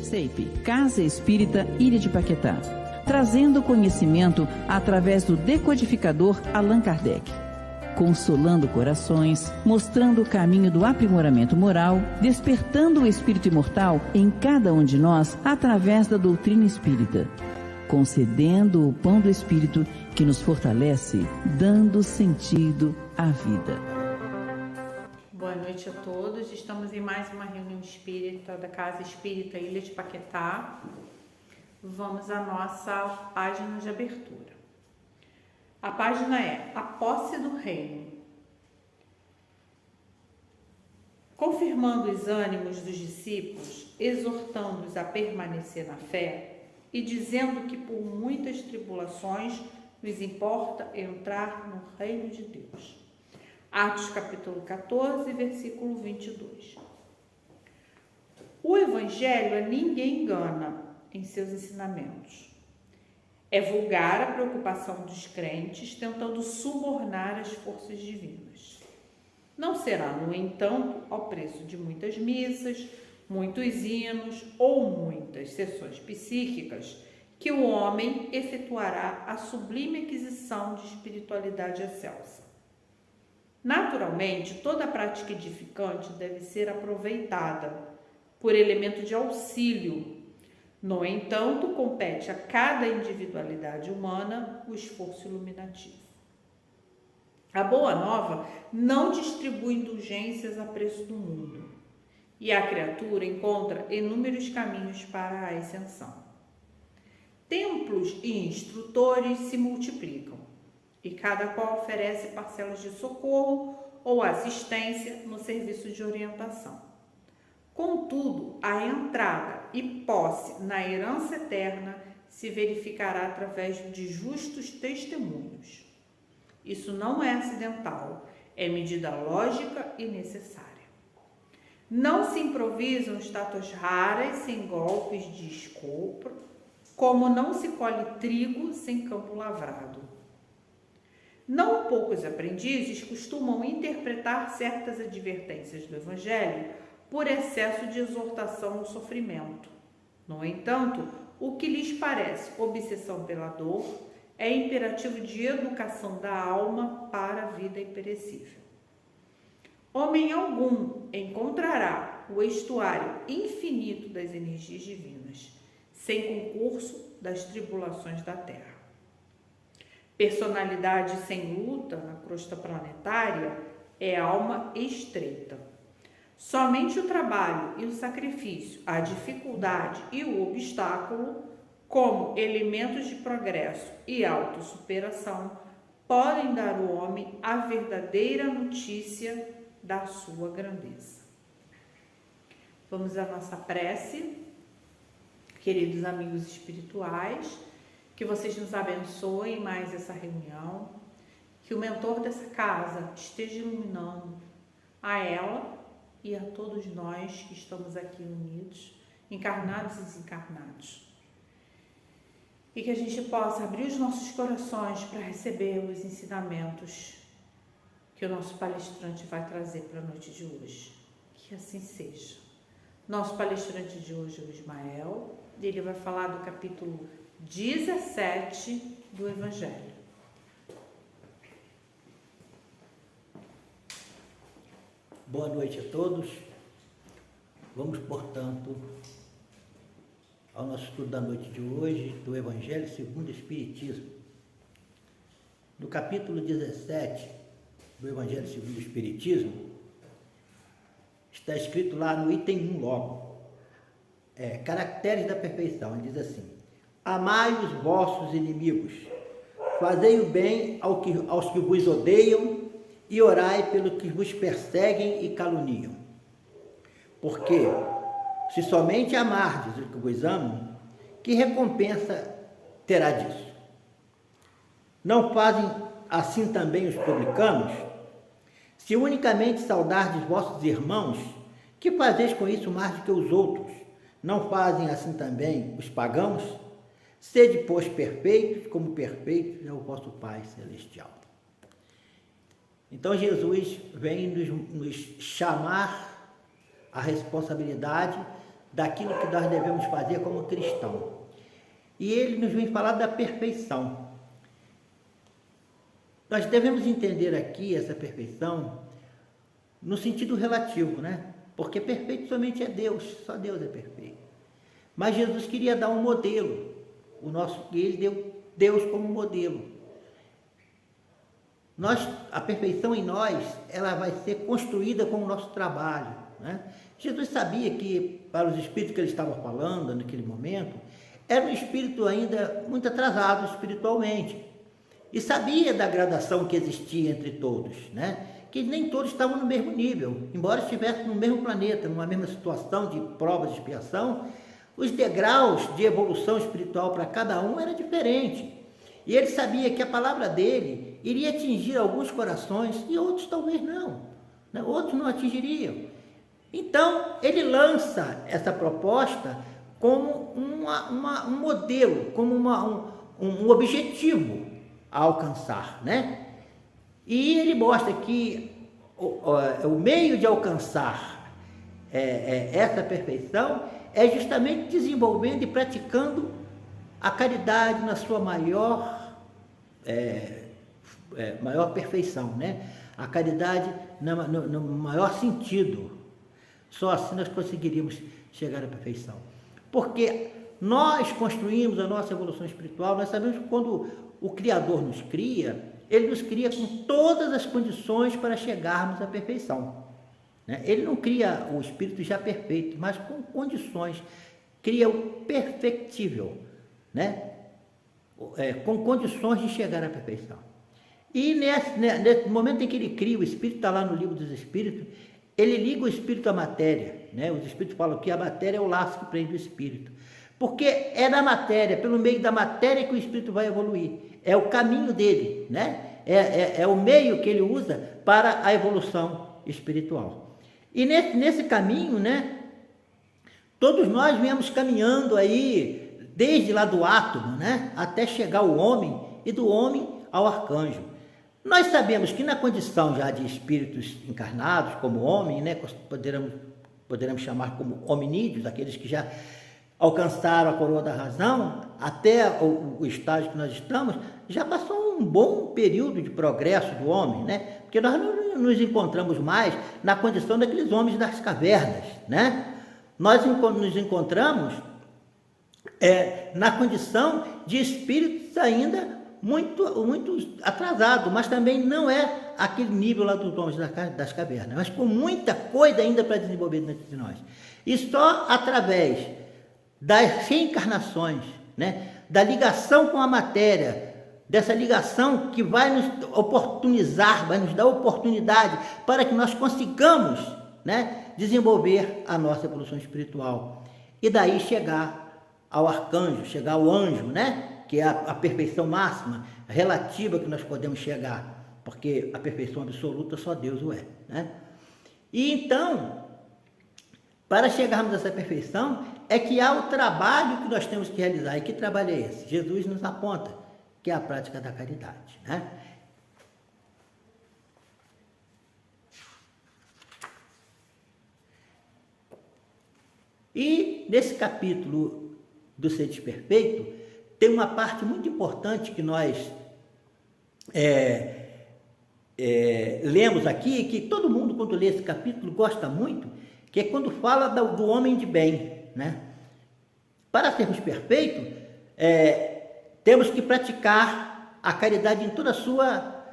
CEIP, Casa Espírita Ilha de Paquetá, trazendo conhecimento através do decodificador Allan Kardec, consolando corações, mostrando o caminho do aprimoramento moral, despertando o espírito imortal em cada um de nós através da doutrina espírita, concedendo o pão do espírito que nos fortalece, dando sentido à vida. Boa noite a todos. Estamos em mais uma reunião espírita da Casa Espírita Ilha de Paquetá. Vamos à nossa página de abertura. A página é A Posse do Reino. Confirmando os ânimos dos discípulos, exortando-os a permanecer na fé e dizendo que por muitas tribulações nos importa entrar no reino de Deus. Atos capítulo 14, versículo 22. O Evangelho a ninguém engana em seus ensinamentos. É vulgar a preocupação dos crentes tentando subornar as forças divinas. Não será, no entanto, ao preço de muitas missas, muitos hinos ou muitas sessões psíquicas que o homem efetuará a sublime aquisição de espiritualidade excelsa. Naturalmente, toda prática edificante deve ser aproveitada por elemento de auxílio. No entanto, compete a cada individualidade humana o esforço iluminativo. A Boa Nova não distribui indulgências a preço do mundo, e a criatura encontra inúmeros caminhos para a ascensão. Templos e instrutores se multiplicam, e cada qual oferece parcelas de socorro ou assistência no serviço de orientação. Contudo, a entrada e posse na herança eterna se verificará através de justos testemunhos. Isso não é acidental, é medida lógica e necessária. Não se improvisam estátuas raras sem golpes de escopo, como não se colhe trigo sem campo lavrado. Não poucos aprendizes costumam interpretar certas advertências do Evangelho por excesso de exortação ao sofrimento. No entanto, o que lhes parece obsessão pela dor é imperativo de educação da alma para a vida imperecível. Homem algum encontrará o estuário infinito das energias divinas, sem concurso das tribulações da terra. Personalidade sem luta na crosta planetária é alma estreita. Somente o trabalho e o sacrifício, a dificuldade e o obstáculo, como elementos de progresso e autossuperação, podem dar ao homem a verdadeira notícia da sua grandeza. Vamos à nossa prece, queridos amigos espirituais. Que vocês nos abençoem mais essa reunião, que o mentor dessa casa esteja iluminando a ela e a todos nós que estamos aqui unidos, encarnados e desencarnados. E que a gente possa abrir os nossos corações para receber os ensinamentos que o nosso palestrante vai trazer para a noite de hoje. Que assim seja. Nosso palestrante de hoje é o Ismael, e ele vai falar do capítulo 17 do Evangelho. Boa noite a todos. Vamos, portanto, ao nosso estudo da noite de hoje do Evangelho segundo o Espiritismo. No capítulo 17 do Evangelho segundo o Espiritismo, está escrito lá no item 1 logo, caracteres da perfeição. Ele diz assim: amai os vossos inimigos, fazei o bem aos que vos odeiam e orai pelos que vos perseguem e caluniam. Porque, se somente amardes os que vos amam, que recompensa terá disso? Não fazem assim também os publicanos? Se unicamente saudardes vossos irmãos, que fazeis com isso mais do que os outros? Não fazem assim também os pagãos? Sede, pois, perfeitos, como perfeito é o vosso Pai Celestial. Então, Jesus vem nos chamar a responsabilidade daquilo que nós devemos fazer como cristão. E ele nos vem falar da perfeição. Nós devemos entender aqui essa perfeição no sentido relativo, né? Porque perfeito somente é Deus, só Deus é perfeito. Mas Jesus queria dar um modelo, ele deu Deus como modelo. A perfeição em nós, ela vai ser construída com o nosso trabalho, né? Jesus sabia que, para os espíritos que ele estava falando naquele momento, era um espírito ainda muito atrasado espiritualmente. E sabia da gradação que existia entre todos, né? Que nem todos estavam no mesmo nível. Embora estivessem no mesmo planeta, numa mesma situação de provas de expiação, os degraus de evolução espiritual para cada um era diferente. E ele sabia que a palavra dele iria atingir alguns corações e outros talvez não, né? Outros não atingiriam. Então, ele lança essa proposta como um modelo, como um objetivo a alcançar, né? E ele mostra que o meio de alcançar essa perfeição é justamente desenvolvendo e praticando a caridade na sua maior perfeição, né? A caridade no maior sentido. Só assim nós conseguiríamos chegar à perfeição. Porque nós construímos a nossa evolução espiritual, nós sabemos que quando o Criador nos cria, ele nos cria com todas as condições para chegarmos à perfeição, né? Ele não cria o espírito já perfeito, mas com condições, cria o perfectível, né? Com condições de chegar à perfeição. E nesse momento em que ele cria, o espírito está lá no livro dos espíritos, ele liga o espírito à matéria, né? Os espíritos falam que a matéria é o laço que prende o espírito. Porque é na matéria, pelo meio da matéria que o espírito vai evoluir. É o caminho dele, né? É o meio que ele usa para a evolução espiritual. E nesse caminho, né? Todos nós viemos caminhando aí, desde lá do átomo, né? Até chegar ao homem e do homem ao arcanjo. Nós sabemos que na condição já de espíritos encarnados, como homem, né? Poderemos chamar como hominídeos, aqueles que já alcançaram a coroa da razão, até o estágio que nós estamos, já passou um bom período de progresso do homem, né? Porque nós não nos encontramos mais na condição daqueles homens das cavernas, né? Nós nos encontramos na condição de espíritos ainda muito atrasados, mas também não é aquele nível lá dos homens das cavernas, mas com muita coisa ainda para desenvolver dentro de nós. E só através das reencarnações, né? Da ligação com a matéria, dessa ligação que vai nos oportunizar, vai nos dar oportunidade para que nós consigamos, né? Desenvolver a nossa evolução espiritual. E daí chegar ao arcanjo, chegar ao anjo, né? Que é a perfeição máxima, relativa que nós podemos chegar, porque a perfeição absoluta só Deus o é, né? E então, para chegarmos a essa perfeição, é que há o trabalho que nós temos que realizar. E que trabalho é esse? Jesus nos aponta, que é a prática da caridade, né? E nesse capítulo do Ser Desperfeito, tem uma parte muito importante que nós lemos aqui, que todo mundo, quando lê esse capítulo, gosta muito, que é quando fala do homem de bem, né? Para sermos perfeitos, temos que praticar a caridade em toda a sua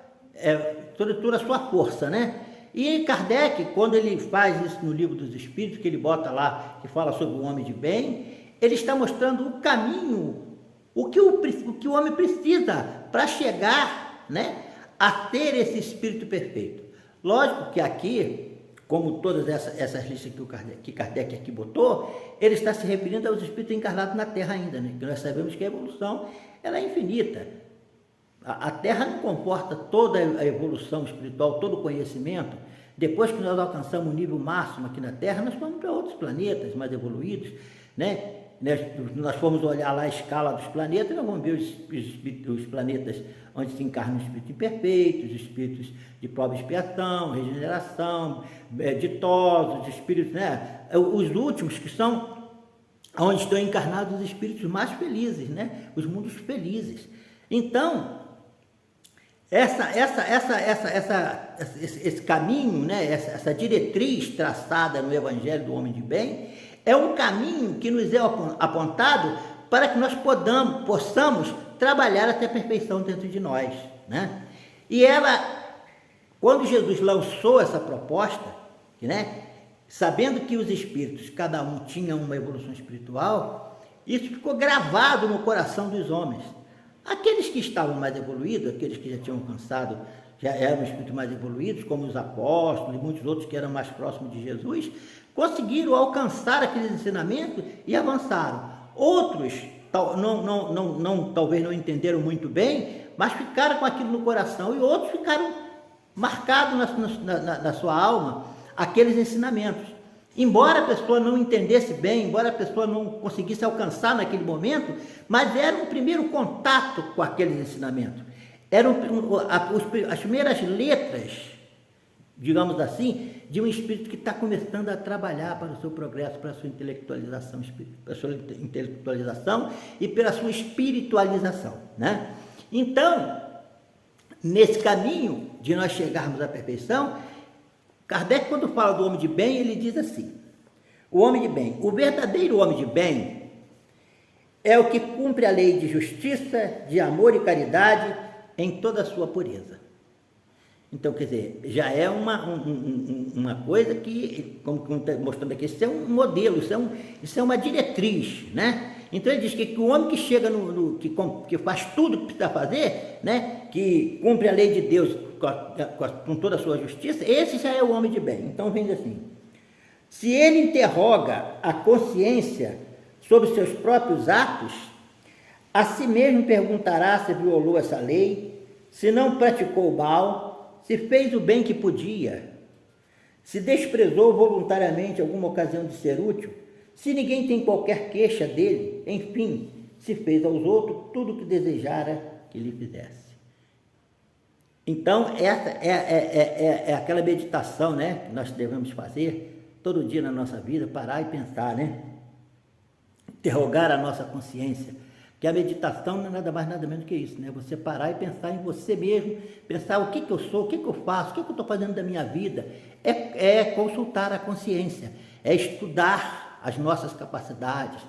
força, né? E Kardec, quando ele faz isso no Livro dos Espíritos, que ele bota lá, que fala sobre o homem de bem, ele está mostrando o caminho, o que o homem precisa para chegar, né, a ter esse espírito perfeito. Lógico que aqui, como todas essas listas que Kardec aqui botou, ele está se referindo aos espíritos encarnados na Terra ainda, né? Porque nós sabemos que a evolução ela é infinita. A Terra não comporta toda a evolução espiritual, todo o conhecimento. Depois que nós alcançamos o nível máximo aqui na Terra, nós vamos para outros planetas mais evoluídos, né? Nós fomos olhar lá a escala dos planetas, nós vamos ver os planetas onde se encarnam os espíritos imperfeitos, os espíritos de prova e expiação, regeneração, ditosos, espíritos, né? Os últimos que são onde estão encarnados os espíritos mais felizes, né? Os mundos felizes. Então, esse caminho, né? Essa diretriz traçada no Evangelho do Homem de Bem, é um caminho que nos é apontado para que nós possamos trabalhar até a perfeição dentro de nós, né? E quando Jesus lançou essa proposta, né? Sabendo que os espíritos, cada um tinha uma evolução espiritual, isso ficou gravado no coração dos homens. Aqueles que estavam mais evoluídos, aqueles que já tinham alcançado, já eram espíritos mais evoluídos, como os apóstolos e muitos outros que eram mais próximos de Jesus, conseguiram alcançar aqueles ensinamentos e avançaram. Outros talvez não entenderam muito bem, mas ficaram com aquilo no coração, e outros ficaram marcados na sua alma aqueles ensinamentos. Embora a pessoa não entendesse bem, embora a pessoa não conseguisse alcançar naquele momento, mas era um primeiro contato com aqueles ensinamentos. Eram as primeiras letras, digamos assim, de um espírito que está começando a trabalhar para o seu progresso, para a sua intelectualização e pela sua espiritualização, né? Então, nesse caminho de nós chegarmos à perfeição, Kardec, quando fala do homem de bem, ele diz assim: o homem de bem, o verdadeiro homem de bem é o que cumpre a lei de justiça, de amor e caridade em toda a sua pureza. Então, quer dizer, já é uma coisa que, como está mostrando aqui, isso é um modelo, isso é uma diretriz, né? Então ele diz que o homem que chega que faz tudo o que precisa fazer, né? Que cumpre a lei de Deus com toda a sua justiça, esse já é o homem de bem. Então vem assim: se ele interroga a consciência sobre seus próprios atos, a si mesmo perguntará se violou essa lei, se não praticou o mal, se fez o bem que podia, se desprezou voluntariamente alguma ocasião de ser útil, se ninguém tem qualquer queixa dele, enfim, se fez aos outros tudo o que desejara que lhe fizesse. Então, essa é aquela meditação, né, que nós devemos fazer todo dia na nossa vida, parar e pensar, né? Interrogar a nossa consciência, que a meditação não é nada mais, nada menos que isso, né? Você parar e pensar em você mesmo, pensar o que eu sou, o que eu faço, o que eu estou fazendo da minha vida. É consultar a consciência, é estudar as nossas capacidades,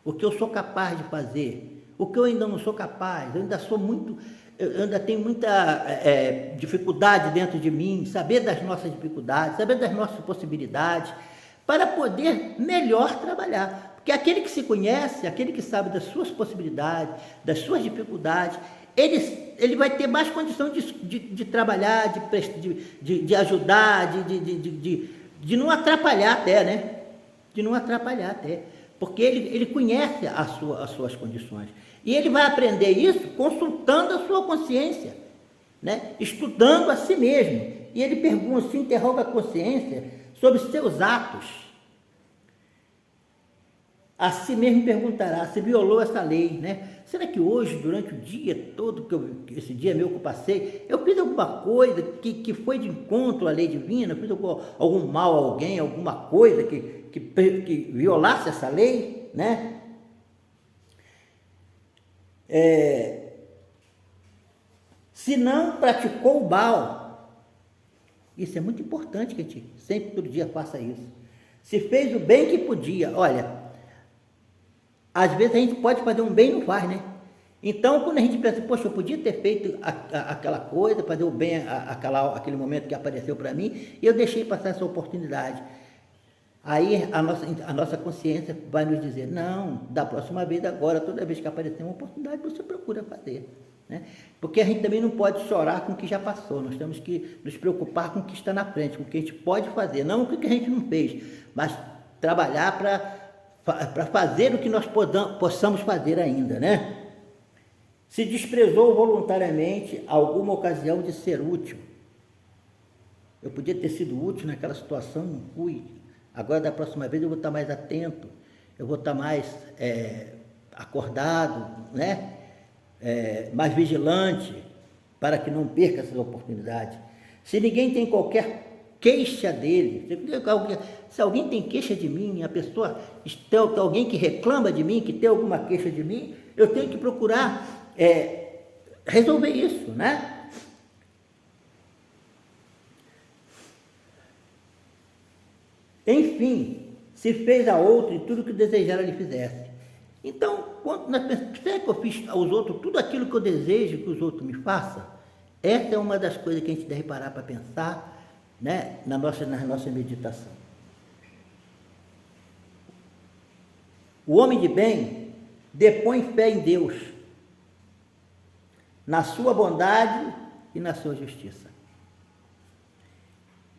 o que eu sou capaz de fazer, o que eu ainda não sou capaz, eu ainda tenho muita dificuldade dentro de mim, saber das nossas dificuldades, saber das nossas possibilidades, para poder melhor trabalhar. Porque aquele que se conhece, aquele que sabe das suas possibilidades, das suas dificuldades, ele vai ter mais condição de trabalhar, de ajudar, de não atrapalhar até, né? De não atrapalhar até. Porque ele conhece as suas condições. E ele vai aprender isso consultando a sua consciência, né? Estudando a si mesmo. E ele pergunta, se interroga a consciência sobre seus atos. A si mesmo perguntará se violou essa lei, né? Será que hoje, durante o dia todo, esse dia meu que eu passei, eu fiz alguma coisa que foi de encontro à lei divina? Fiz algum mal a alguém, alguma coisa que violasse essa lei, né? Se não praticou o mal, isso é muito importante que a gente sempre, todo dia, faça isso. Se fez o bem que podia, olha, às vezes a gente pode fazer um bem e não faz, né? Então, quando a gente pensa, poxa, eu podia ter feito aquela coisa, fazer o bem, aquele momento que apareceu para mim, e eu deixei passar essa oportunidade. Aí a nossa consciência vai nos dizer, não, da próxima vez, agora, toda vez que aparecer uma oportunidade, você procura fazer, né? Porque a gente também não pode chorar com o que já passou, nós temos que nos preocupar com o que está na frente, com o que a gente pode fazer, não o que a gente não fez, mas trabalhar para fazer o que nós possamos fazer ainda, né? Se desprezou voluntariamente alguma ocasião de ser útil. Eu podia ter sido útil naquela situação, não fui. Agora, da próxima vez, eu vou estar mais atento, eu vou estar mais acordado, né? Mais vigilante, para que não perca essas oportunidades. Se ninguém tem qualquer queixa dele. Se alguém tem queixa de mim, alguém que reclama de mim, que tem alguma queixa de mim, eu tenho que procurar resolver isso, né? Enfim, se fez a outro e tudo que desejara lhe fizesse. Então, quando nós pensamos, será que eu fiz aos outros tudo aquilo que eu desejo que os outros me façam? Essa é uma das coisas que a gente deve parar para pensar, né, na nossa meditação. O homem de bem depõe fé em Deus, na sua bondade e na sua justiça.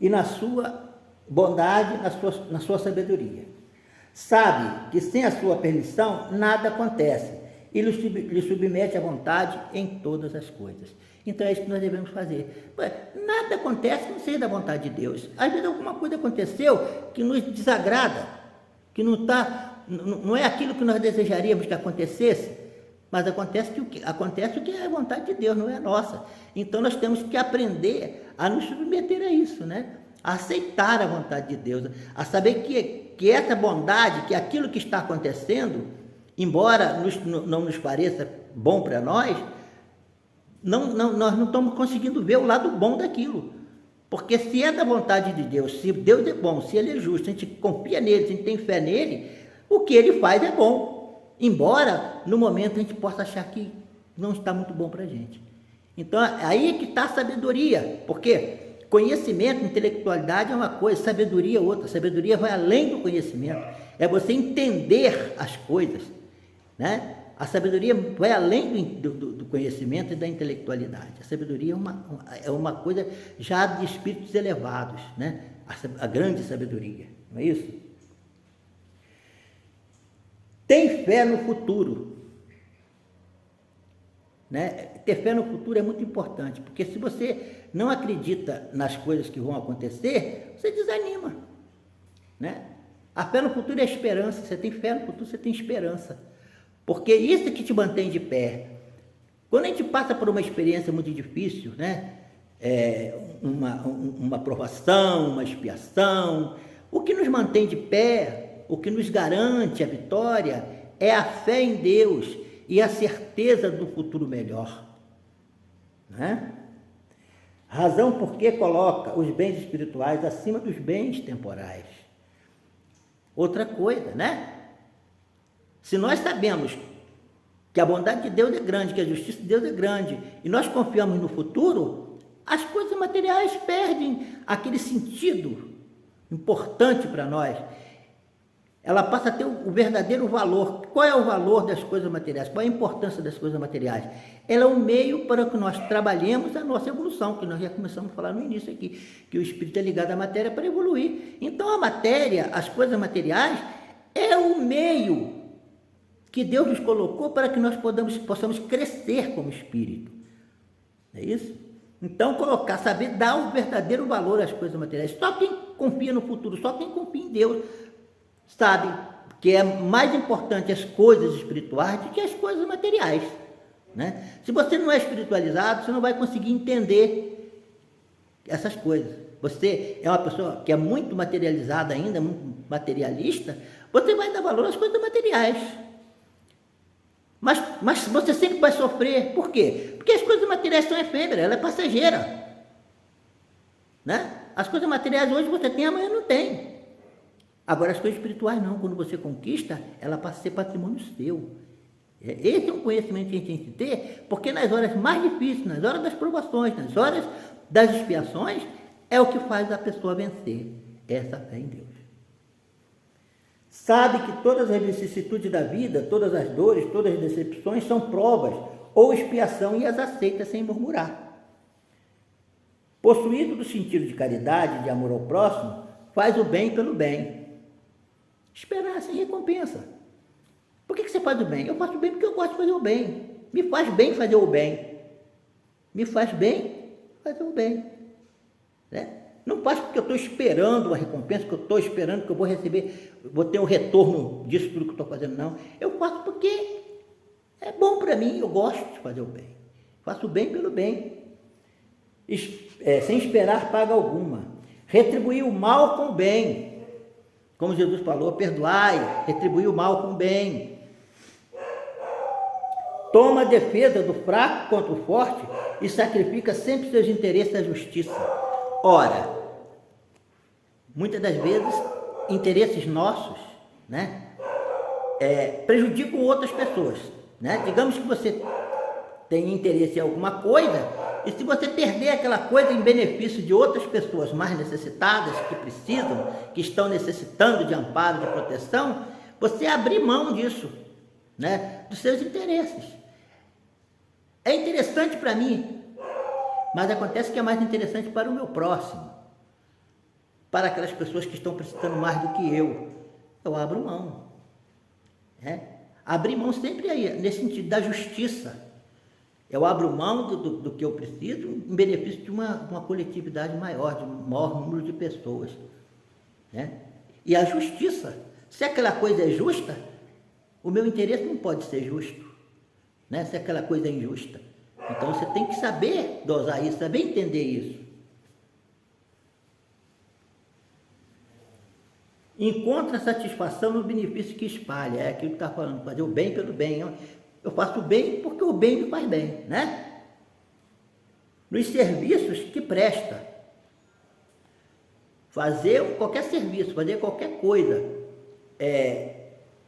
E na sua bondade, na sua sabedoria. Sabe que sem a sua permissão nada acontece e lhe submete à vontade em todas as coisas. Então é isso que nós devemos fazer. Nada acontece não seja da vontade de Deus. Às vezes alguma coisa aconteceu que nos desagrada, que não é aquilo que nós desejaríamos que acontecesse, mas acontece o que é a vontade de Deus, não é a nossa. Então nós temos que aprender a nos submeter a isso, né? A aceitar a vontade de Deus, a saber que essa bondade, que aquilo que está acontecendo, embora não nos pareça bom para nós, nós não estamos conseguindo ver o lado bom daquilo. Porque se é da vontade de Deus, se Deus é bom, se Ele é justo, a gente confia nele, a gente tem fé nele, o que Ele faz é bom. Embora no momento a gente possa achar que não está muito bom para a gente. Então aí é que está a sabedoria, porque conhecimento, intelectualidade é uma coisa, sabedoria é outra. Sabedoria vai além do conhecimento, é você entender as coisas, né? A sabedoria vai além do conhecimento e da intelectualidade. A sabedoria é uma coisa já de espíritos elevados, né? A grande sabedoria, não é isso? Tem fé no futuro, né? Ter fé no futuro é muito importante, porque se você não acredita nas coisas que vão acontecer, você desanima, né? A fé no futuro é a esperança. Você tem fé no futuro, você tem esperança, porque isso é que te mantém de pé. Quando a gente passa por uma experiência muito difícil, né? Uma provação, uma expiação, o que nos mantém de pé, o que nos garante a vitória é a fé em Deus e a certeza do futuro melhor, né? Razão porque coloca os bens espirituais acima dos bens temporais. Outra coisa, né? Se nós sabemos que a bondade de Deus é grande, que a justiça de Deus é grande, e nós confiamos no futuro, as coisas materiais perdem aquele sentido importante para nós. Ela passa a ter o verdadeiro valor. Qual é o valor das coisas materiais? Qual é a importância das coisas materiais? Ela é um meio para que nós trabalhemos a nossa evolução, que nós já começamos a falar no início aqui, que o espírito é ligado à matéria para evoluir. Então a matéria, as coisas materiais, é o meio que Deus nos colocou para que nós possamos crescer como espírito. É isso? Então saber dar o verdadeiro valor às coisas materiais. Só quem confia no futuro, só quem confia em Deus, sabe que é mais importante as coisas espirituais do que as coisas materiais, né? Se você não é espiritualizado, você não vai conseguir entender essas coisas. Você é uma pessoa que é muito materializada ainda, muito materialista, você vai dar valor às coisas materiais. Mas você sempre vai sofrer. Por quê? Porque as coisas materiais são efêmeras, ela é passageira, né? As coisas materiais hoje você tem, amanhã não tem. Agora, as coisas espirituais não. Quando você conquista, ela passa a ser patrimônio seu. Esse é um conhecimento que a gente tem que ter, porque nas horas mais difíceis, nas horas das provações, nas horas das expiações, é o que faz a pessoa vencer essa fé em Deus. Sabe que todas as vicissitudes da vida, todas as dores, todas as decepções são provas ou expiação e as aceita sem murmurar. Possuído do sentido de caridade, de amor ao próximo, faz o bem pelo bem. Esperar sem recompensa. Por que você faz o bem? Eu faço o bem porque eu gosto de fazer o bem. Me faz bem fazer o bem. Me faz bem fazer o bem, né? Não faço porque eu estou esperando uma recompensa, que eu estou esperando que eu vou receber, vou ter um retorno disso tudo que eu estou fazendo, não. Eu faço porque é bom para mim, eu gosto de fazer o bem. Faço o bem pelo bem. Sem esperar paga alguma. retribuir o mal com o bem. Como Jesus falou, perdoai, retribuir o mal com o bem. Toma a defesa do fraco contra o forte e sacrifica sempre seus interesses à justiça. Ora, muitas das vezes, interesses nossos, né, prejudicam outras pessoas, né? Digamos que você tem interesse em alguma coisa, e se você perder aquela coisa em benefício de outras pessoas mais necessitadas, que precisam, que estão necessitando de amparo, de proteção, você abrir mão disso, né, dos seus interesses. É interessante para mim, mas acontece que é mais interessante para o meu próximo, para aquelas pessoas que estão precisando mais do que eu abro mão. Abrir mão sempre aí, nesse sentido da justiça. Eu abro mão do que eu preciso em benefício de uma coletividade maior, de um maior número de pessoas. Né? E a justiça, se aquela coisa é justa, o meu interesse não pode ser justo. Né? Se aquela coisa é injusta. Então você tem que saber dosar isso, saber entender isso. Encontra satisfação no benefício que espalha. É aquilo que está falando, fazer o bem pelo bem. Eu faço o bem porque o bem me faz bem, né? Nos serviços que presta. Fazer qualquer serviço, fazer qualquer coisa,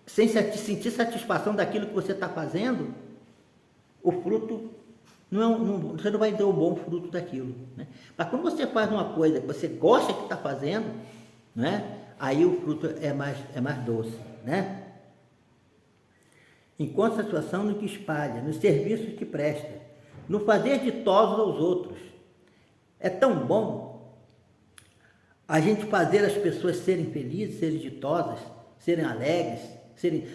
sem sentir satisfação daquilo que você está fazendo, o fruto, você não vai ter o bom fruto daquilo. Né? Mas quando você faz uma coisa que você gosta que está fazendo, né? Aí o fruto é mais doce, né? Encontra satisfação no que espalha, nos serviços que presta, no fazer ditosos aos outros. É tão bom a gente fazer as pessoas serem felizes, serem ditosas, serem alegres,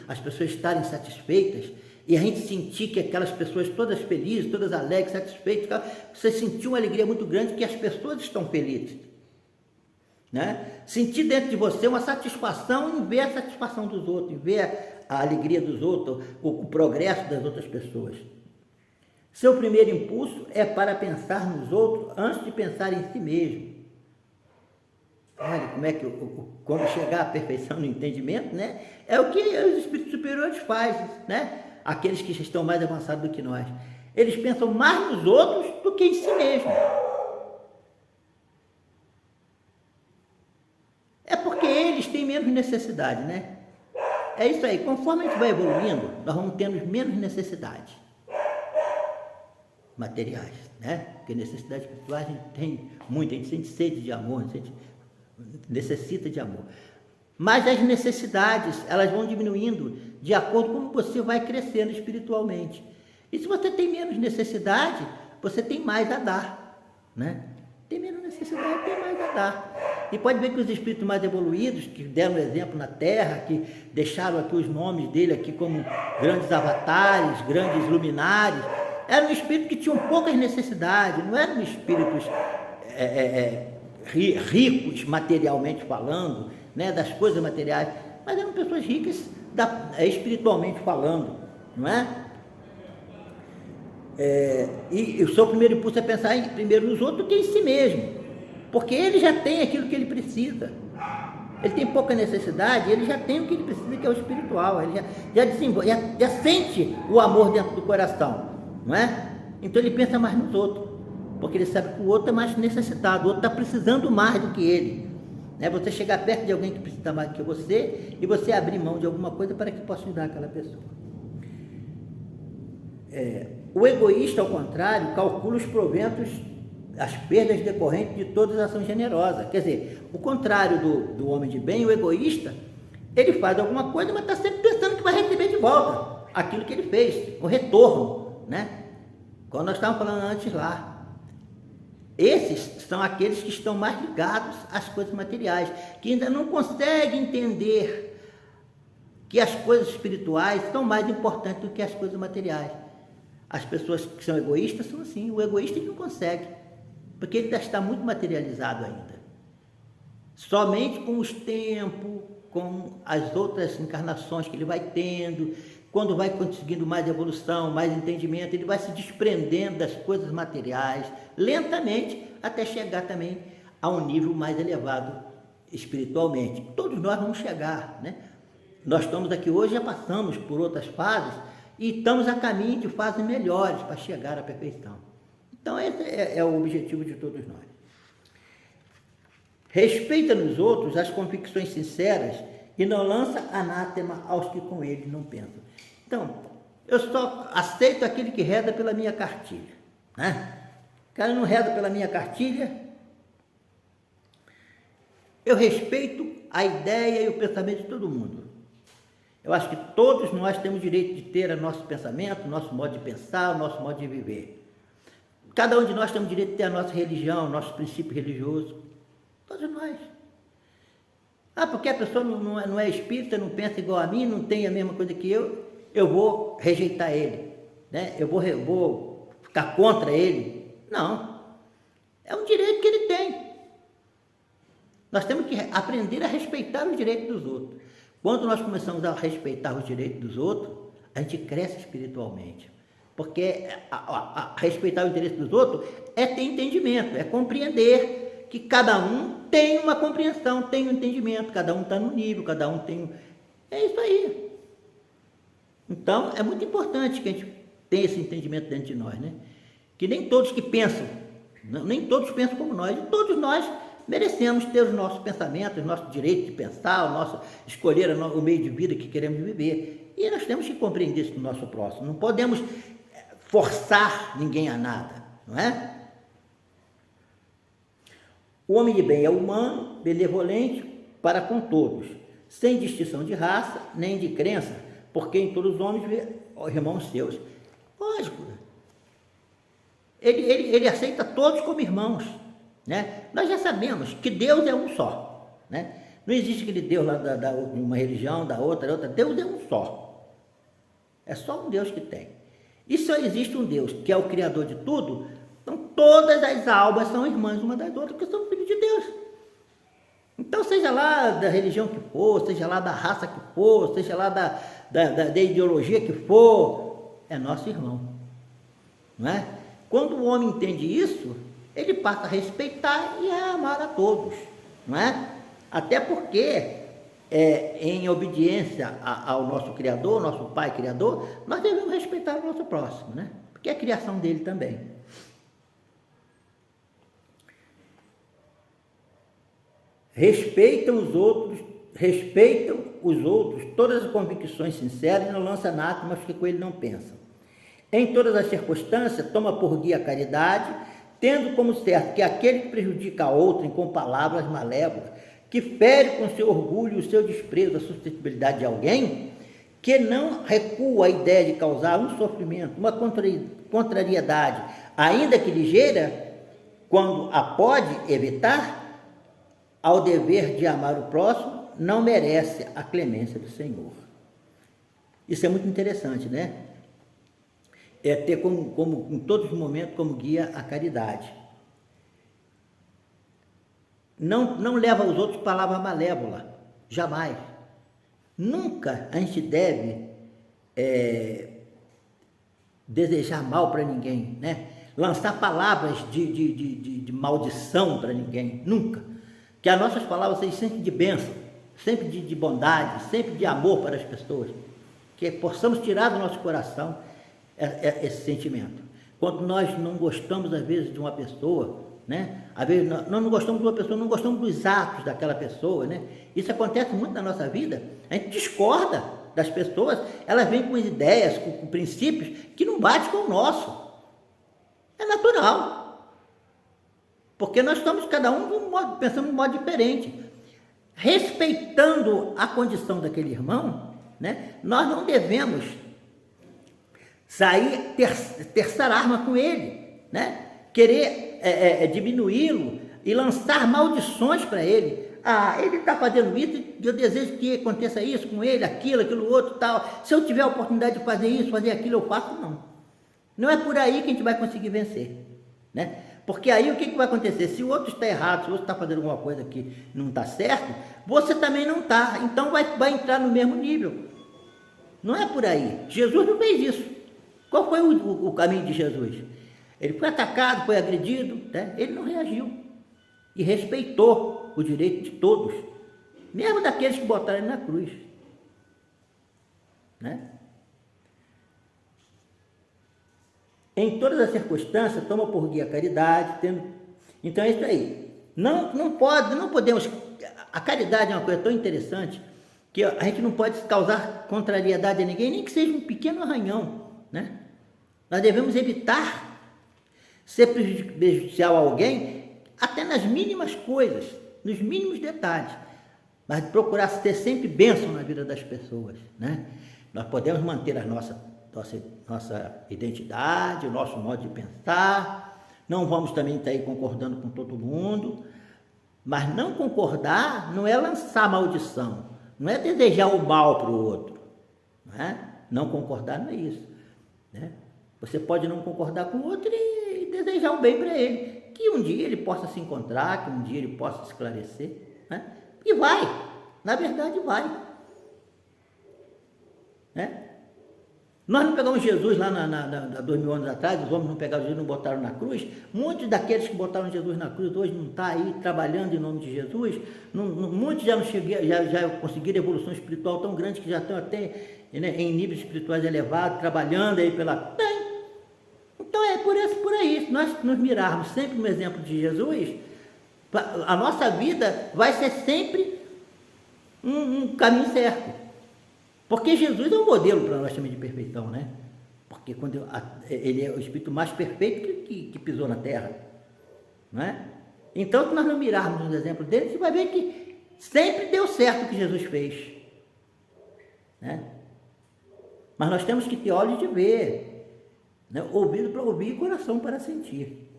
as pessoas estarem satisfeitas, e a gente sentir que aquelas pessoas todas felizes, todas alegres, satisfeitas, você sentiu uma alegria muito grande que as pessoas estão felizes. Né? Sentir dentro de você uma satisfação em ver a satisfação dos outros, em ver a alegria dos outros, o progresso das outras pessoas. Seu primeiro impulso é para pensar nos outros antes de pensar em si mesmo. Olha como é que quando chegar à perfeição no entendimento, né, é o que os espíritos superiores fazem, né? Aqueles que estão mais avançados do que nós. Eles pensam mais nos outros do que em si mesmo. É porque eles têm menos necessidade, né? É isso aí, conforme a gente vai evoluindo, nós vamos tendo menos necessidades materiais, né? Porque necessidade espiritual a gente tem muito, a gente sente sede de amor, a gente necessita de amor. Mas as necessidades, elas vão diminuindo de acordo com como você vai crescendo espiritualmente. E se você tem menos necessidade, você tem mais a dar, né? Tem menos necessidade, tem mais a dar. E pode ver que os espíritos mais evoluídos, que deram exemplo na Terra, que deixaram aqui os nomes dele aqui como grandes avatares, grandes luminares, eram espíritos que tinham poucas necessidades, não eram espíritos ricos materialmente falando, né, das coisas materiais, mas eram pessoas ricas espiritualmente falando, não é? E o seu primeiro impulso é pensar primeiro nos outros do que em si mesmo, porque ele já tem aquilo que ele precisa. Ele tem pouca necessidade, ele já tem o que ele precisa, que é o espiritual. Ele já sente o amor dentro do coração, não é? Então ele pensa mais nos outros, porque ele sabe que o outro é mais necessitado, o outro está precisando mais do que ele. Né? Você chegar perto de alguém que precisa mais do que você, e você abrir mão de alguma coisa para que possa ajudar aquela pessoa. O egoísta, ao contrário, calcula os proventos, as perdas decorrentes de toda ação generosa. Quer dizer, o contrário do homem de bem, o egoísta, ele faz alguma coisa, mas está sempre pensando que vai receber de volta aquilo que ele fez, o retorno, né? Como nós estávamos falando antes lá. Esses são aqueles que estão mais ligados às coisas materiais, que ainda não conseguem entender que as coisas espirituais são mais importantes do que as coisas materiais. As pessoas que são egoístas são assim, o egoísta não consegue, porque ele está muito materializado ainda. Somente com os tempos, com as outras encarnações que ele vai tendo, quando vai conseguindo mais evolução, mais entendimento, ele vai se desprendendo das coisas materiais, lentamente, até chegar também a um nível mais elevado espiritualmente. Todos nós vamos chegar, né? Nós estamos aqui hoje, já passamos por outras fases e estamos a caminho de fases melhores para chegar à perfeição. Então esse é o objetivo de todos nós. Respeita nos outros as convicções sinceras e não lança anátema aos que com ele não pensam. Então, eu só aceito aquele que reza pela minha cartilha, né? O cara não reza pela minha cartilha, eu respeito a ideia e o pensamento de todo mundo. Eu acho que todos nós temos direito de ter o nosso pensamento, o nosso modo de pensar, o nosso modo de viver. Cada um de nós temos direito de ter a nossa religião, o nosso princípio religioso. Todos nós. Ah, porque a pessoa não é espírita, não pensa igual a mim, não tem a mesma coisa que eu vou rejeitar ele, né? Eu vou ficar contra ele. Não. É um direito que ele tem. Nós temos que aprender a respeitar os direitos dos outros. Quando nós começamos a respeitar os direitos dos outros, a gente cresce espiritualmente. Porque respeitar os direitos dos outros é ter entendimento, é compreender que cada um tem uma compreensão, tem um entendimento, cada um está no nível, cada um tem... É isso aí. Então, é muito importante que a gente tenha esse entendimento dentro de nós, né? Que nem todos que pensam, nem todos pensam como nós, e todos nós merecemos ter os nossos pensamentos, o nosso direito de pensar, o nosso escolher o meio de vida que queremos viver. E nós temos que compreender isso no nosso próximo. Não podemos forçar ninguém a nada, não é? O homem de bem é humano, benevolente para com todos, sem distinção de raça nem de crença, porque em todos os homens vê irmãos seus. Lógico, ele aceita todos como irmãos, né? Nós já sabemos que Deus é um só, né? Não existe aquele Deus lá de uma religião, da outra, Deus é um só. É só um Deus que tem. E só existe um Deus, que é o Criador de tudo. Então todas as almas são irmãs uma das outras, porque são filhos de Deus. Então seja lá da religião que for, seja lá da raça que for, seja lá da ideologia que for, é nosso irmão, não é? Quando o homem entende isso, ele passa a respeitar e a amar a todos, não é? Até porque, em obediência ao nosso Criador, nosso Pai Criador, nós devemos respeitar o nosso próximo, né? Porque é a criação dele também. Respeitam os outros, todas as convicções sinceras, e não lança anátema aos que com ele não pensam. Em todas as circunstâncias, toma por guia a caridade, tendo como certo que aquele que prejudica a outrem com palavras malévolas, que fere com seu orgulho o seu desprezo a suscetibilidade de alguém, que não recua a ideia de causar um sofrimento, uma contrariedade, ainda que ligeira, quando a pode evitar, ao dever de amar o próximo, não merece a clemência do Senhor. Isso é muito interessante, né? É ter como em todos os momentos como guia a caridade. Não leva aos outros palavra malévola, jamais. Nunca a gente deve desejar mal para ninguém, né? Lançar palavras de maldição para ninguém, nunca. Que as nossas palavras sejam sempre de bênção, sempre de bondade, sempre de amor para as pessoas. Que possamos tirar do nosso coração esse sentimento. Quando nós não gostamos, às vezes, de uma pessoa, né? Às vezes nós não gostamos de uma pessoa, não gostamos dos atos daquela pessoa, né? Isso acontece muito na nossa vida. A gente discorda das pessoas, elas vêm com ideias, com princípios que não batem com o nosso. É natural. Porque nós estamos, cada um, pensando de um modo diferente. Respeitando a condição daquele irmão, né? Nós não devemos sair, terçar arma com ele, né? Querer diminuí-lo e lançar maldições para ele. Ah, ele está fazendo isso, eu desejo que aconteça isso com ele, aquilo outro, tal. Se eu tiver a oportunidade de fazer isso, fazer aquilo, eu faço, não. Não é por aí que a gente vai conseguir vencer, né? Porque aí o que vai acontecer? Se o outro está errado, se o outro está fazendo alguma coisa que não está certo, você também não está. Então vai entrar no mesmo nível. Não é por aí. Jesus não fez isso. Qual foi o caminho de Jesus? Ele foi atacado, foi agredido, né? Ele não reagiu. e respeitou o direito de todos, mesmo daqueles que botaram ele na cruz, né? Em todas as circunstâncias, toma por guia a caridade, então é isso aí. Não podemos. A caridade é uma coisa tão interessante que a gente não pode causar contrariedade a ninguém, nem que seja um pequeno arranhão, né? Nós devemos evitar ser prejudicial a alguém, até nas mínimas coisas, nos mínimos detalhes, mas procurar ter sempre bênção na vida das pessoas, né? Nós podemos manter a nossa identidade, o nosso modo de pensar, não vamos também estar aí concordando com todo mundo, mas não concordar não é lançar maldição, não é desejar o mal para o outro, né? Não concordar não é isso, né? Você pode não concordar com o outro e desejar o bem para ele, que um dia ele possa se encontrar, que um dia ele possa esclarecer, né? E vai, na verdade vai, né? Nós não pegamos Jesus lá 2000 anos atrás, os homens não pegaram Jesus, não botaram na cruz. Muitos daqueles que botaram Jesus na cruz hoje não estão aí trabalhando em nome de Jesus. Muitos já conseguiram evolução espiritual tão grande que já estão até, né, em níveis espirituais elevados, trabalhando aí pela... Então é por aí, se nós nos mirarmos sempre no exemplo de Jesus, a nossa vida vai ser sempre um caminho certo. Porque Jesus é um modelo para nós também de perfeição, né? Porque ele é o Espírito mais perfeito que pisou na Terra, né? Então, se nós não mirarmos nos exemplos dele, você vai ver que sempre deu certo o que Jesus fez, né? Mas nós temos que ter olhos de ver, né? Ouvido para ouvir e coração para sentir.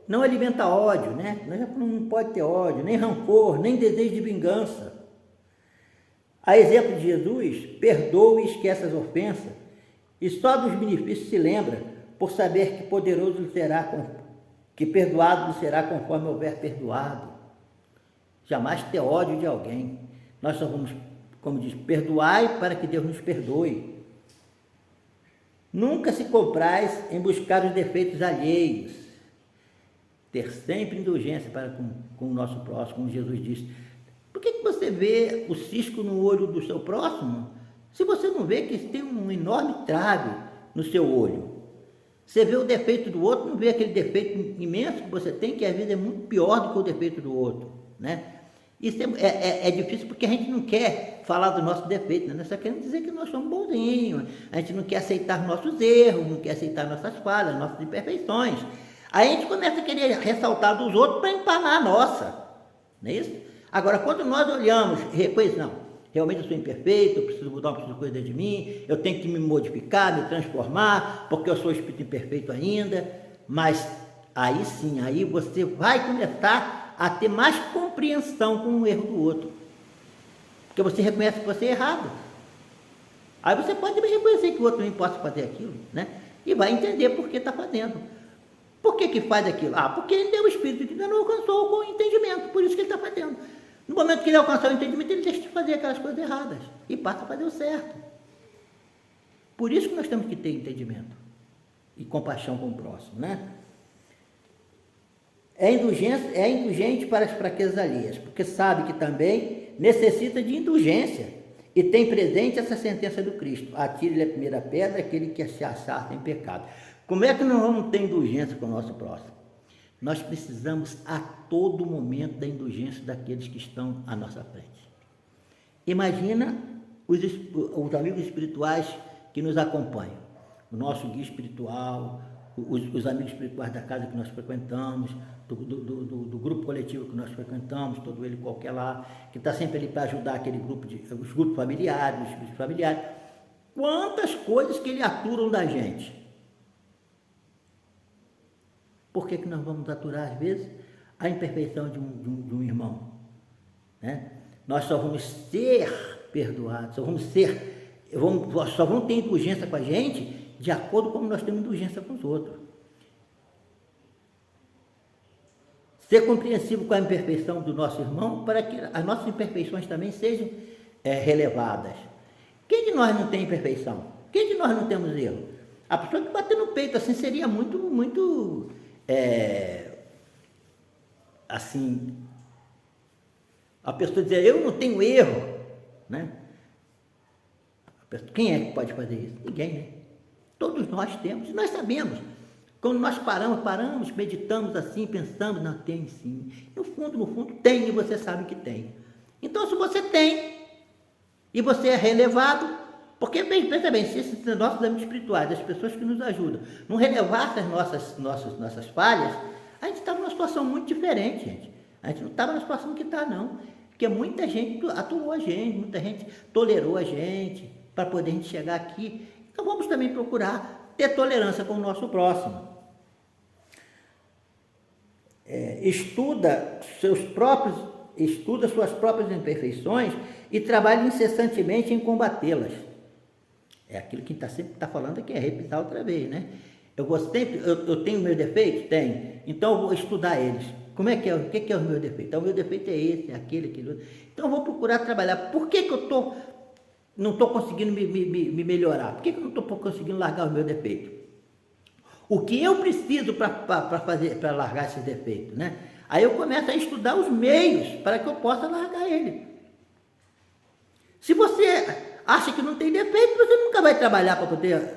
Não alimenta ódio, né? Não pode ter ódio, nem rancor, nem desejo de vingança. A exemplo de Jesus, perdoa e esquece as ofensas, e só dos benefícios se lembra, por saber que poderoso lhe será, que perdoado lhe será conforme houver perdoado. Jamais ter ódio de alguém. Nós só vamos, como diz, perdoai para que Deus nos perdoe. Nunca se comprais em buscar os defeitos alheios. Ter sempre indulgência para com o nosso próximo, como Jesus disse. Por que você vê o cisco no olho do seu próximo, se você não vê que tem um enorme trave no seu olho? Você vê o defeito do outro, não vê aquele defeito imenso que você tem, que às vezes é muito pior do que o defeito do outro, né? Isso é difícil porque a gente não quer falar do nosso defeito, né? Nós só queremos dizer que nós somos bonzinhos, a gente não quer aceitar nossos erros, não quer aceitar nossas falhas, nossas imperfeições. Aí a gente começa a querer ressaltar dos outros para empanar a nossa, não é isso? Agora, quando nós olhamos, não, realmente eu sou imperfeito, eu preciso mudar uma coisa dentro de mim, eu tenho que me modificar, me transformar, porque eu sou espírito imperfeito ainda, mas aí sim, aí você vai começar a ter mais compreensão com o erro do outro, porque você reconhece que você é errado. Aí você pode reconhecer que o outro não possa fazer aquilo, né? E vai entender por que está fazendo. Por que faz aquilo? Porque ele é o espírito que ainda não alcançou o entendimento, por isso que ele está fazendo. No momento que ele alcançar o entendimento, ele deixa de fazer aquelas coisas erradas e passa a fazer o certo. Por isso que nós temos que ter entendimento e compaixão com o próximo, né? É indulgente para as fraquezas alheias, porque sabe que também necessita de indulgência e tem presente essa sentença do Cristo: atire-lhe a primeira pedra aquele que se achar em pecado. Como é que nós vamos ter indulgência com o nosso próximo? Nós precisamos a todo momento da indulgência daqueles que estão à nossa frente. Imagina os amigos espirituais que nos acompanham, o nosso guia espiritual, os amigos espirituais da casa que nós frequentamos, do grupo coletivo que nós frequentamos, todo ele qualquer lá, que está sempre ali para ajudar aquele grupo, os grupos familiares, os espíritos familiares. Quantas coisas que eles aturam da gente. Por que nós vamos aturar, às vezes, a imperfeição de um irmão, né? Nós só vamos ser perdoados, só vamos ter indulgência com a gente de acordo com como nós temos indulgência com os outros. Ser compreensivo com a imperfeição do nosso irmão para que as nossas imperfeições também sejam relevadas. Quem de nós não tem imperfeição? Quem de nós não temos erro? A pessoa que bater no peito assim seria muito assim, a pessoa dizer, eu não tenho erro, né? Quem é que pode fazer isso? Ninguém, né? Todos nós temos, nós sabemos. Quando nós paramos, meditamos assim, pensamos, não, tem sim. No fundo, tem, e você sabe que tem. Então, se você tem, e você é relevado, porque, pensa bem, se esses nossos amigos espirituais, as pessoas que nos ajudam, não relevassem as nossas falhas, a gente estava numa situação muito diferente, gente. A gente não estava na situação que está, não. Porque muita gente atuou a gente, muita gente tolerou a gente, para poder a gente chegar aqui. Então, vamos também procurar ter tolerância com o nosso próximo. Estuda suas próprias imperfeições e trabalha incessantemente em combatê-las. É aquilo que a gente sempre está falando aqui, é repisar outra vez, né? Eu tenho meus defeitos? Tenho. Então eu vou estudar eles. Como é que é? O que é o meu defeito? Então, o meu defeito é esse, é aquele, aquele outro. Então eu vou procurar trabalhar. Por que eu não estou conseguindo me melhorar? Por que eu não estou conseguindo largar o meu defeito? O que eu preciso para largar esses defeitos, né? Aí eu começo a estudar os meios para que eu possa largar ele. Se você acha que não tem defeito, você nunca vai trabalhar para poder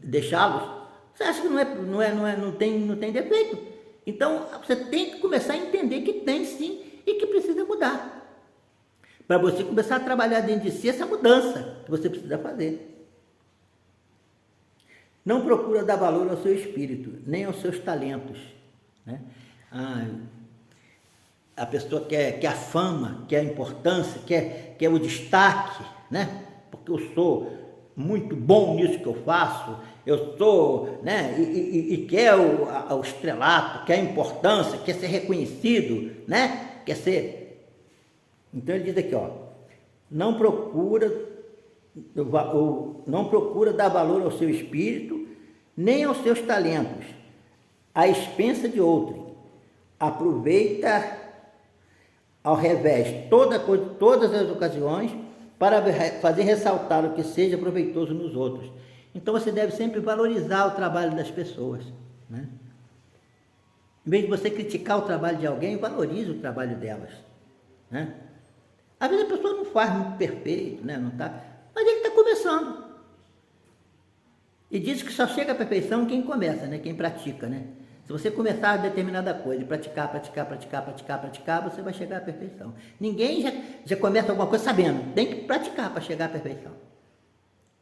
deixá-los. Você acha que não tem defeito. Então, você tem que começar a entender que tem sim e que precisa mudar. Para você começar a trabalhar dentro de si essa mudança que você precisa fazer. Não procura dar valor ao seu espírito, nem aos seus talentos, né? A pessoa quer a fama, quer a importância, quer o destaque, né? Porque eu sou muito bom nisso que eu faço, eu sou, né? E quer o estrelato, quer a importância, quer ser reconhecido, né? Quer ser... Então ele diz aqui, ó, não procura dar valor ao seu espírito, nem aos seus talentos, à expensa de outrem. Aproveita, ao revés, todas as ocasiões para fazer ressaltar o que seja proveitoso nos outros. Então você deve sempre valorizar o trabalho das pessoas, né? Em vez de você criticar o trabalho de alguém, valorize o trabalho delas, né? Às vezes a pessoa não faz muito perfeito, né? Não tá, mas ele está começando. E diz que só chega à perfeição quem começa, né? Quem pratica, né? Se você começar a determinada coisa, praticar, você vai chegar à perfeição. Ninguém já começa alguma coisa sabendo, tem que praticar para chegar à perfeição.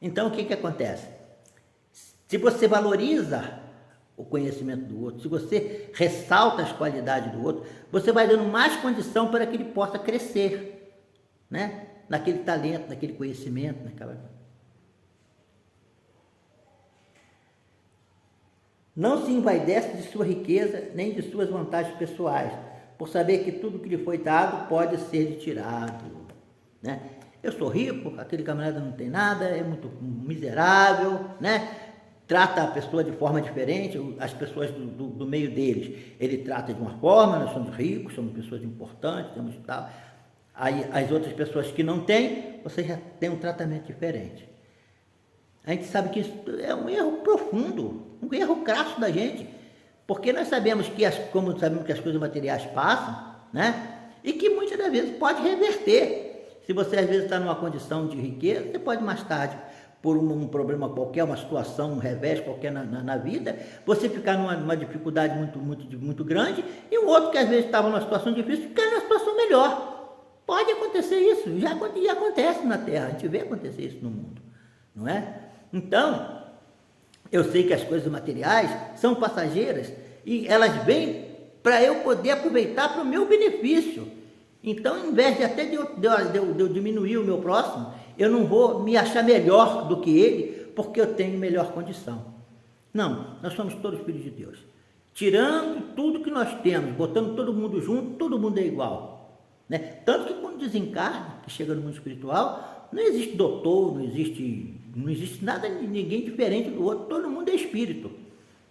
Então, o que acontece? Se você valoriza o conhecimento do outro, se você ressalta as qualidades do outro, você vai dando mais condição para que ele possa crescer, né? Naquele talento, naquele conhecimento, naquela... Não se envaidece de sua riqueza, nem de suas vantagens pessoais, por saber que tudo que lhe foi dado pode ser tirado, né? Eu sou rico, aquele camarada não tem nada, é muito miserável, né? Trata a pessoa de forma diferente, as pessoas do meio deles, ele trata de uma forma, nós somos ricos, somos pessoas importantes, temos tal. Aí as outras pessoas que não têm, você já tem um tratamento diferente. A gente sabe que isso é um erro profundo, um erro crasso da gente, porque nós sabemos que, como sabemos que as coisas materiais passam, né? E que muitas das vezes pode reverter. Se você às vezes está numa condição de riqueza, você pode mais tarde, por um problema qualquer, uma situação, um revés qualquer na vida, você ficar numa dificuldade muito grande, e o outro que às vezes estava numa situação difícil, ficar numa situação melhor. Pode acontecer isso, já acontece na Terra, a gente vê acontecer isso no mundo, não é? Então, eu sei que as coisas materiais são passageiras e elas vêm para eu poder aproveitar para o meu benefício. Então, em vez de até de eu diminuir o meu próximo, eu não vou me achar melhor do que ele porque eu tenho melhor condição. Não, nós somos todos filhos de Deus. Tirando tudo que nós temos, botando todo mundo junto, todo mundo é igual, né? Tanto que quando desencarna, que chega no mundo espiritual, não existe doutor, não existe nada, ninguém diferente do outro, todo mundo é espírito.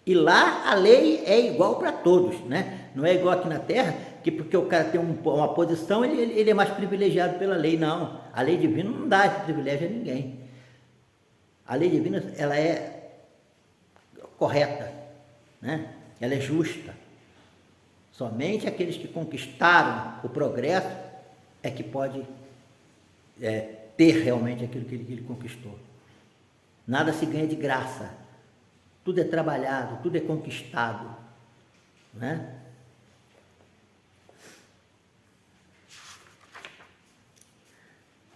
E lá a lei é igual para todos, né? Não é igual aqui na Terra, que porque o cara tem uma posição, ele é mais privilegiado pela lei. Não, a lei divina não dá esse privilégio a ninguém. A lei divina, ela é correta, né? ela é justa. Somente aqueles que conquistaram o progresso é que pode ter realmente aquilo que ele conquistou. Nada se ganha de graça. Tudo é trabalhado, tudo é conquistado, né?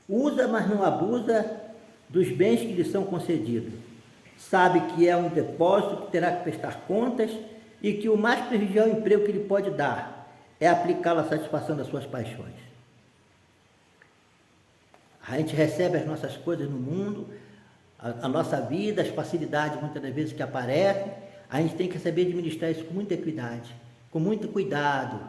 Usa, mas não abusa dos bens que lhe são concedidos. Sabe que é um depósito que terá que prestar contas e que o mais prejudicial emprego que lhe pode dar é aplicá-lo à satisfação das suas paixões. A gente recebe as nossas coisas no mundo, a nossa vida, as facilidades muitas das vezes que aparecem, a gente tem que saber administrar isso com muita equidade, com muito cuidado,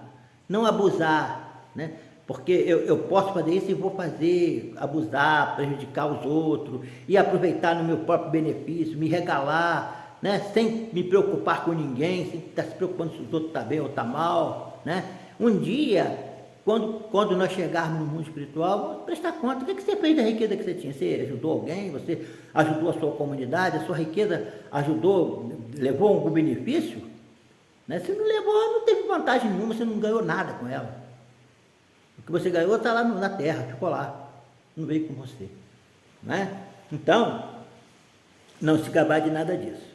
não abusar, né? Porque eu posso fazer isso e vou fazer, abusar, prejudicar os outros, e aproveitar no meu próprio benefício, me regalar, né? Sem me preocupar com ninguém, sem estar se preocupando se os outros estão bem ou estão mal, né? Um dia, quando nós chegarmos no mundo espiritual, vamos prestar conta, o que você fez da riqueza que você tinha? Você ajudou alguém? Você ajudou a sua comunidade? A sua riqueza ajudou, levou algum benefício? Né? Se não levou, não teve vantagem nenhuma, você não ganhou nada com ela. O que você ganhou está lá na terra, ficou lá, não veio com você, né? Então, não se gabar de nada disso.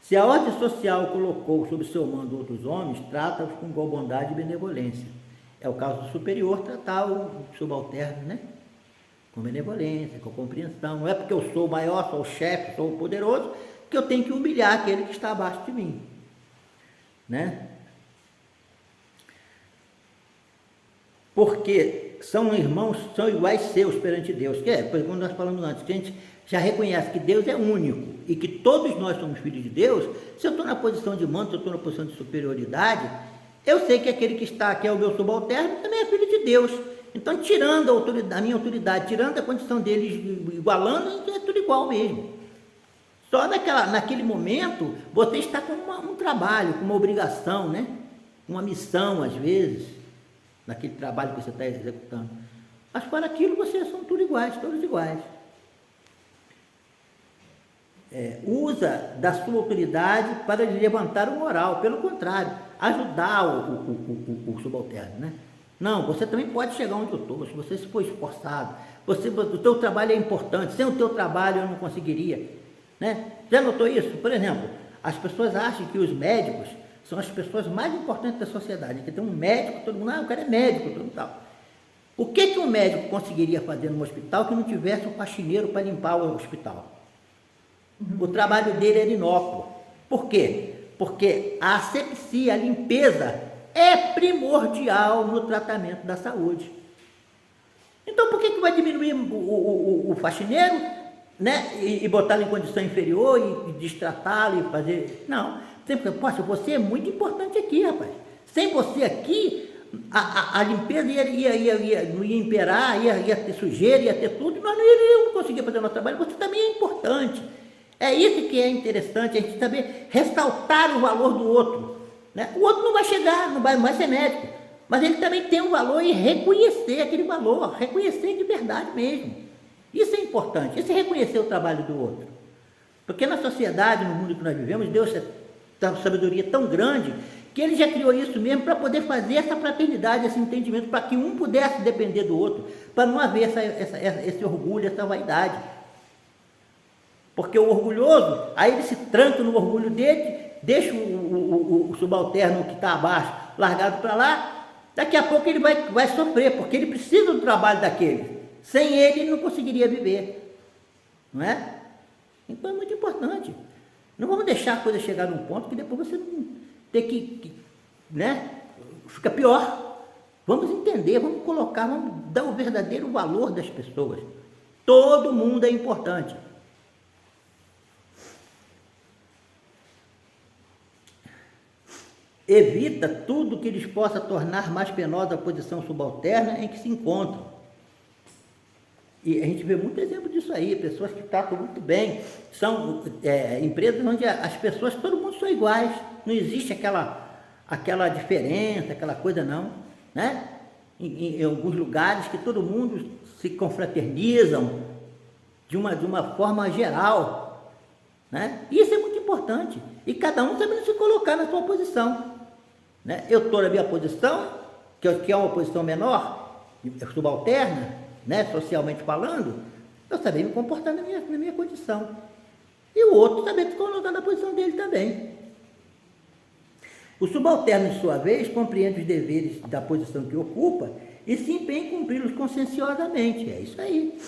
Se a ordem social colocou sob seu mando outros homens, trata-os com igual bondade e benevolência. É o caso do superior tratar o subalterno, né? Com benevolência, com compreensão. Não é porque eu sou o maior, sou o chefe, sou o poderoso, que eu tenho que humilhar aquele que está abaixo de mim, né? Porque são irmãos, são iguais seus perante Deus, que é, como nós falamos antes, que a gente já reconhece que Deus é único e que todos nós somos filhos de Deus. Se eu estou na posição de mando, se eu estou na posição de superioridade, eu sei que aquele que está aqui é o meu subalterno, também é filho de Deus. Então, tirando a minha autoridade, tirando a condição deles, igualando, é tudo igual mesmo. Só naquele momento, você está com um trabalho, com uma obrigação, né? Uma missão, às vezes, naquele trabalho que você está executando. Mas para aquilo, vocês são todos iguais. Usa da sua autoridade para lhe levantar o moral, pelo contrário, ajudar o subalterno, né? Não, você também pode chegar onde eu estou, se você se for esforçado, o teu trabalho é importante, sem o teu trabalho eu não conseguiria, né? Já notou isso? Por exemplo, as pessoas acham que os médicos são as pessoas mais importantes da sociedade, que tem um médico, todo mundo, o cara é médico, todo mundo tal. O que um médico conseguiria fazer no hospital que não tivesse um faxineiro para limpar o hospital? O trabalho dele era inócuo. Por quê? Porque a asepsia, a limpeza, é primordial no tratamento da saúde. Então, por que vai diminuir o faxineiro, né? E botá-lo em condição inferior e destratá-lo e fazer... Não. Sempre, poxa, você é muito importante aqui, rapaz. Sem você aqui, a limpeza não ia imperar, ia ter sujeira, ia ter tudo, nós não iríamos conseguir fazer o nosso trabalho. Você também é importante. É isso que é interessante, a gente saber ressaltar o valor do outro, né? O outro não vai chegar, não vai ser médico, mas ele também tem um valor e reconhecer aquele valor, reconhecer de verdade mesmo. Isso é importante, isso é reconhecer o trabalho do outro. Porque na sociedade, no mundo que nós vivemos, Deus tem uma sabedoria tão grande que Ele já criou isso mesmo para poder fazer essa fraternidade, esse entendimento, para que um pudesse depender do outro, para não haver esse orgulho, essa vaidade. Porque o orgulhoso, aí ele se tranca no orgulho dele, deixa o subalterno que está abaixo largado para lá, daqui a pouco ele vai sofrer, porque ele precisa do trabalho daquele. Sem ele não conseguiria viver, não é? Então é muito importante. Não vamos deixar a coisa chegar num ponto que depois você não ter que né? Fica pior. Vamos entender, vamos colocar, vamos dar o verdadeiro valor das pessoas. Todo mundo é importante. Evita tudo que lhes possa tornar mais penosa a posição subalterna em que se encontram. E a gente vê muito exemplo disso aí, pessoas que tratam muito bem, são empresas onde as pessoas, todo mundo são iguais, não existe aquela diferença, aquela coisa não, né? Em alguns lugares que todo mundo se confraternizam de uma forma geral, né? Isso é muito importante. E cada um sabendo se colocar na sua posição, né? Eu estou na minha posição, que é uma posição menor, subalterna, né? Socialmente falando, eu saber me comportar na minha condição. E o outro saber se colocar na posição dele também. O subalterno, de sua vez, compreende os deveres da posição que ocupa e se empenha em cumpri-los conscienciosamente. É isso aí.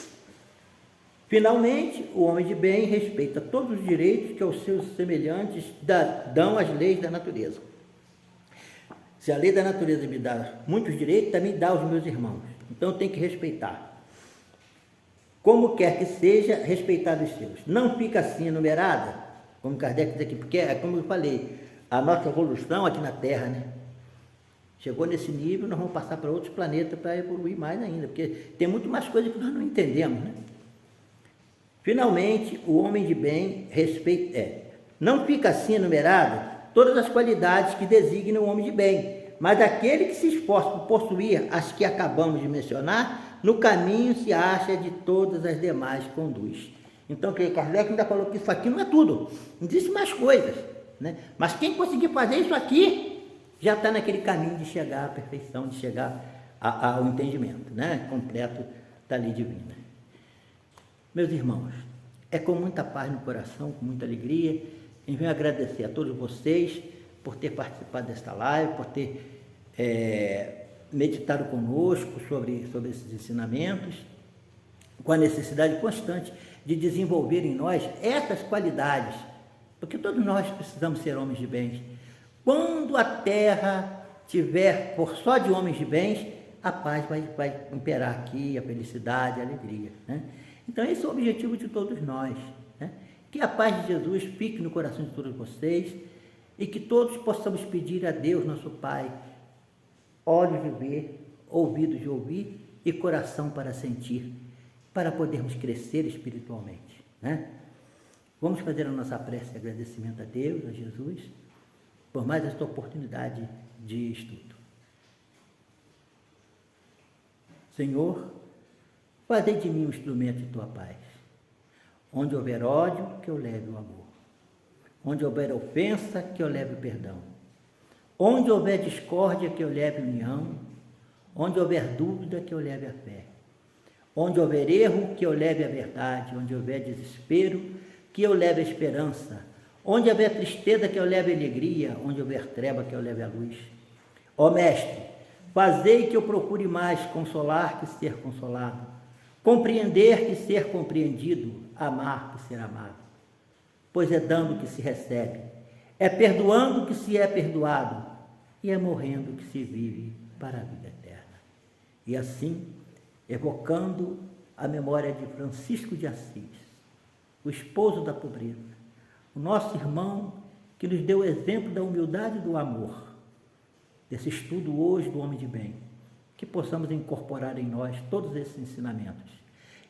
Finalmente, o homem de bem respeita todos os direitos que aos seus semelhantes dão as leis da natureza. Se a lei da natureza me dá muitos direitos, também dá aos meus irmãos. Então, eu tenho que respeitar. Como quer que seja, respeitar os seus. Não fica assim enumerada, como Kardec diz aqui, porque é como eu falei, a nossa evolução aqui na Terra, né? Chegou nesse nível, nós vamos passar para outros planetas para evoluir mais ainda, porque tem muito mais coisas que nós não entendemos, né? Finalmente, o homem de bem não fica assim enumerado todas as qualidades que designam o homem de bem, mas aquele que se esforça por possuir as que acabamos de mencionar, no caminho se acha de todas as demais conduz. Então, Kardec ainda falou que isso aqui não é tudo, existe mais coisas, né? Mas quem conseguir fazer isso aqui, já está naquele caminho de chegar à perfeição, de chegar ao entendimento, né? Completo da lei divina. Meus irmãos, é com muita paz no coração, com muita alegria, eu venho agradecer a todos vocês por ter participado desta live, por ter meditado conosco sobre esses ensinamentos, com a necessidade constante de desenvolver em nós essas qualidades, porque todos nós precisamos ser homens de bens. Quando a terra tiver por só de homens de bens, a paz vai imperar aqui, a felicidade, a alegria, né? Então, esse é o objetivo de todos nós, né? Que a paz de Jesus fique no coração de todos vocês e que todos possamos pedir a Deus, nosso Pai, olhos de ver, ouvidos de ouvir e coração para sentir, para podermos crescer espiritualmente, né? Vamos fazer a nossa prece de agradecimento a Deus, a Jesus, por mais esta oportunidade de estudo. Senhor, fazei de mim um instrumento de tua paz. Onde houver ódio, que eu leve o amor. Onde houver ofensa, que eu leve o perdão. Onde houver discórdia, que eu leve união. Onde houver dúvida, que eu leve a fé. Onde houver erro, que eu leve a verdade. Onde houver desespero, que eu leve a esperança. Onde houver tristeza, que eu leve a alegria. Onde houver treva, que eu leve a luz. Ó Mestre, fazei que eu procure mais consolar que ser consolado. Compreender que ser compreendido, amar que ser amado. Pois é dando que se recebe, é perdoando que se é perdoado, e é morrendo que se vive para a vida eterna. E assim, evocando a memória de Francisco de Assis, o esposo da pobreza, o nosso irmão que nos deu o exemplo da humildade e do amor, desse estudo hoje do homem de bem, que possamos incorporar em nós todos esses ensinamentos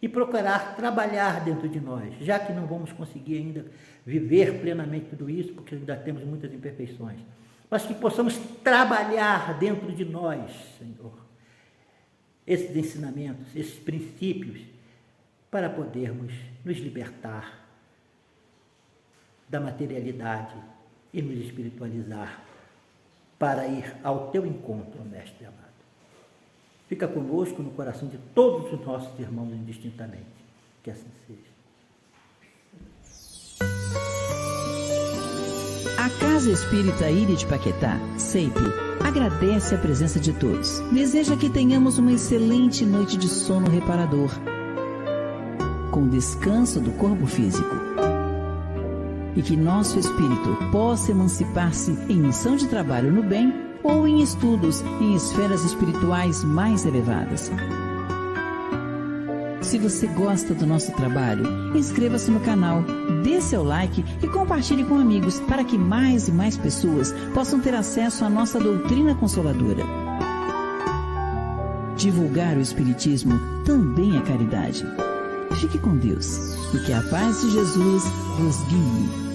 e procurar trabalhar dentro de nós, já que não vamos conseguir ainda viver plenamente tudo isso, porque ainda temos muitas imperfeições, mas que possamos trabalhar dentro de nós, Senhor, esses ensinamentos, esses princípios, para podermos nos libertar da materialidade e nos espiritualizar para ir ao teu encontro, Mestre amado. Fica conosco no coração de todos os nossos irmãos indistintamente. Que assim seja. A Casa Espírita Ilha de Paquetá, CEIP, agradece a presença de todos. Deseja que tenhamos uma excelente noite de sono reparador, com descanso do corpo físico. E que nosso espírito possa emancipar-se em missão de trabalho no bem ou em estudos em esferas espirituais mais elevadas. Se você gosta do nosso trabalho, inscreva-se no canal, dê seu like e compartilhe com amigos para que mais e mais pessoas possam ter acesso à nossa doutrina consoladora. Divulgar o Espiritismo também é caridade. Fique com Deus e que a paz de Jesus vos guie.